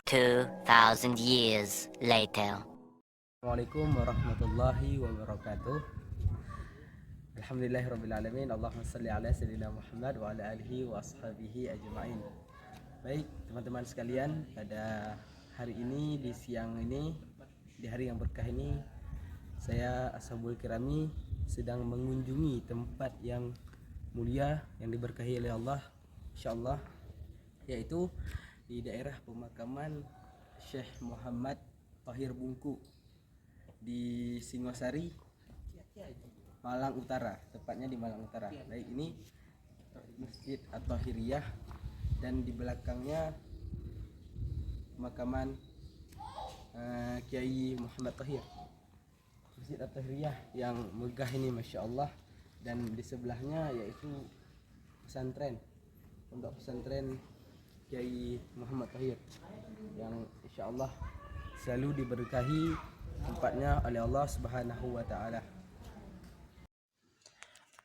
2,000 years later. Assalamualaikum warahmatullahi wabarakatuh. Alhamdulillahirrabbilalamin. Allahumma salli ala sayyidina Muhammad wa ala alihi wa ashabihi ajma'in. Baik teman-teman sekalian, pada hari ini, di siang ini, di hari yang berkah ini, saya Ashabul Kirami sedang mengunjungi tempat yang mulia yang diberkahi oleh Allah insyaallah, yaitu di daerah pemakaman Syekh Muhammad Thohir Bungku di Singosari, Malang Utara, tepatnya di Malang Utara. Baik, ini Masjid At-Thohiriyah dan di belakangnya pemakaman Kiai Muhammad Thohir. Masjid At-Thohiriyah yang megah ini Masya Allah, dan di sebelahnya yaitu pesantren, pondok pesantren Kiai Muhammad Thohir yang Insya Allah selalu diberkahi tempatnya oleh Allah Subhanahu wa taala.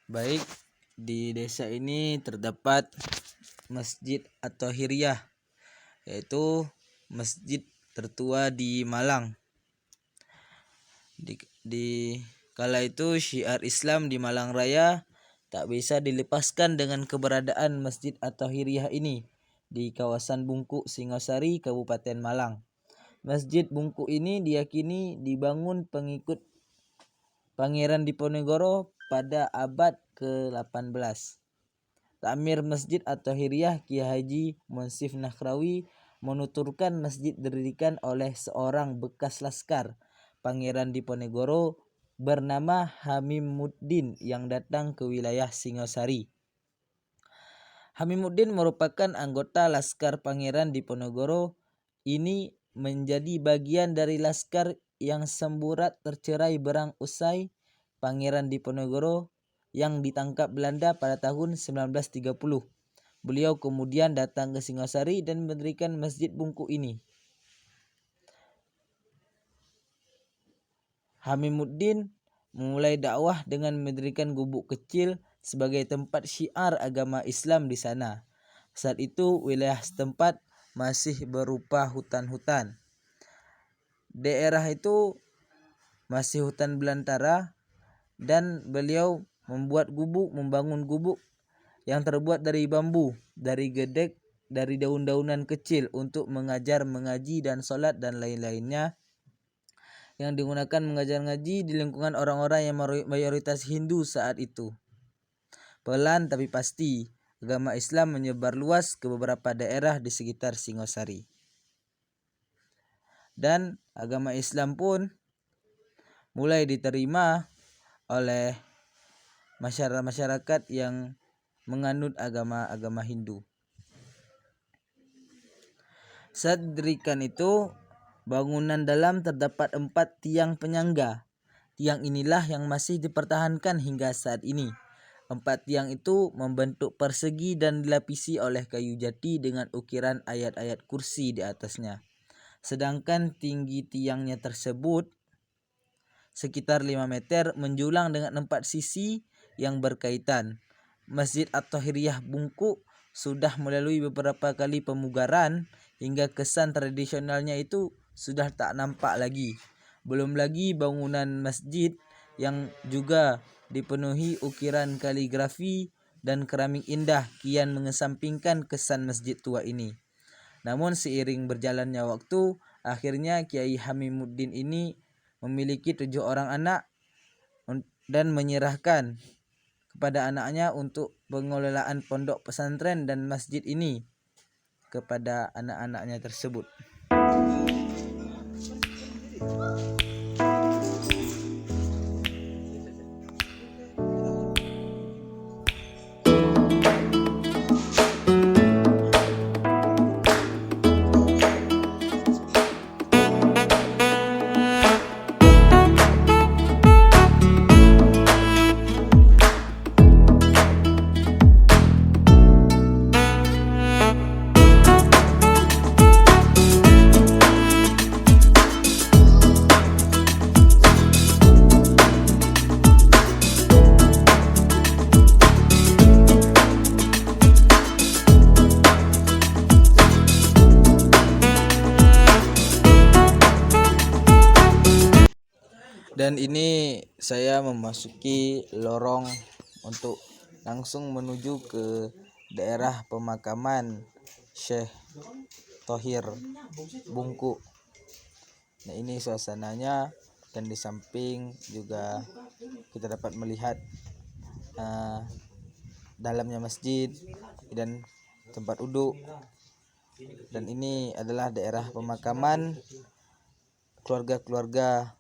Baik, di desa ini terdapat Masjid At-Thohiriyah, yaitu masjid tertua di Malang. Di kala itu syiar Islam di Malang Raya tak bisa dilepaskan dengan keberadaan Masjid At-Thohiriyah ini di kawasan Bungku, Singosari, Kabupaten Malang. Masjid Bungku ini diyakini dibangun pengikut Pangeran Diponegoro pada abad ke-18. Takmir Masjid At-Thohiriyah Kiai Haji Munsif Nakhrawi menuturkan masjid didirikan oleh seorang bekas laskar Pangeran Diponegoro bernama Hamimuddin yang datang ke wilayah Singosari. Hamimuddin merupakan anggota laskar Pangeran Diponegoro. Ini menjadi bagian dari laskar yang semburat tercerai berang usai Pangeran Diponegoro yang ditangkap Belanda pada tahun 1930. Beliau kemudian datang ke Singosari dan mendirikan Masjid Bungku ini. Hamimuddin memulai dakwah dengan mendirikan gubuk kecil sebagai tempat syiar agama Islam di sana. Saat itu wilayah setempat masih berupa hutan-hutan. Daerah itu masih hutan belantara, dan beliau membangun gubuk yang terbuat dari bambu, dari gedek, dari daun-daunan kecil untuk mengajar, mengaji dan sholat dan lain-lainnya, yang digunakan mengajar ngaji di lingkungan orang-orang yang mayoritas Hindu saat itu. Pelan tapi pasti, agama Islam menyebar luas ke beberapa daerah di sekitar Singosari. Dan agama Islam pun mulai diterima oleh masyarakat yang menganut agama Hindu. Saat didirikan itu, bangunan dalam terdapat 4 tiang penyangga. Tiang inilah yang masih dipertahankan hingga saat ini. 4 tiang itu membentuk persegi dan dilapisi oleh kayu jati dengan ukiran ayat-ayat kursi di atasnya. Sedangkan tinggi tiangnya tersebut sekitar 5 meter menjulang dengan 4 sisi yang berkaitan. Masjid At-Thohiriyah Bungku sudah melalui beberapa kali pemugaran hingga kesan tradisionalnya itu sudah tak nampak lagi. Belum lagi bangunan masjid yang juga dipenuhi ukiran kaligrafi dan keramik indah kian mengesampingkan kesan masjid tua ini. Namun seiring berjalannya waktu, akhirnya Kiai Hamimuddin ini memiliki 7 orang anak dan menyerahkan kepada anaknya untuk pengelolaan pondok pesantren dan masjid ini kepada anak-anaknya tersebut. Dan ini saya memasuki lorong untuk langsung menuju ke daerah pemakaman Syekh Thohir Bungku. Nah, ini suasananya, dan di samping juga kita dapat melihat dalamnya masjid dan tempat duduk. Dan ini adalah daerah pemakaman keluarga-keluarga.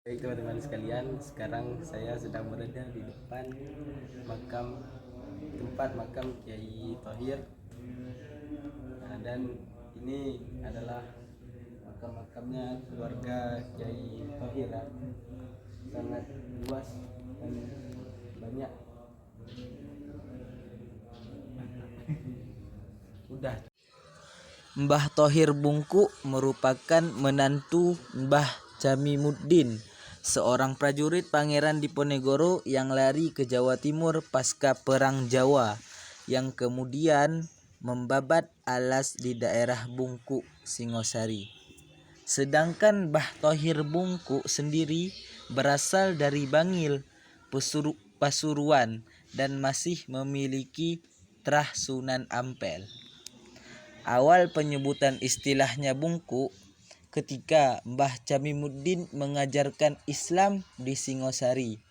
Baik teman-teman sekalian, sekarang saya sedang berada di depan tempat makam Kiai Thohir. Dan ini adalah makam-makamnya keluarga Kiai Thohir, sangat luas dan banyak. Mbah Thohir Bungku merupakan menantu Mbah Jamimuddin, seorang prajurit Pangeran Diponegoro yang lari ke Jawa Timur pasca Perang Jawa, yang kemudian membabat alas di daerah Bungku, Singosari. Sedangkan Mbah Thohir Bungku sendiri berasal dari Bangil, Pasuruan, dan masih memiliki Trah Sunan Ampel. Awal penyebutan istilahnya Bungku ketika Mbah Jamimuddin mengajarkan Islam di Singosari,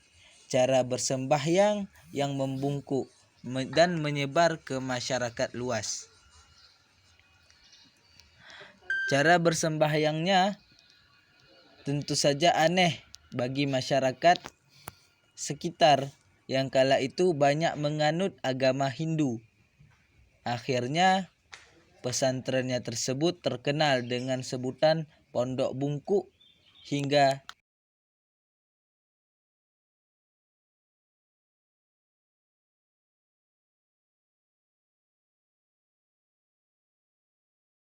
cara bersembahyang yang membungkuk dan menyebar ke masyarakat luas. Cara bersembahyangnya tentu saja aneh bagi masyarakat sekitar yang kala itu banyak menganut agama Hindu. Akhirnya pesantrennya tersebut terkenal dengan sebutan Pondok Bungku hingga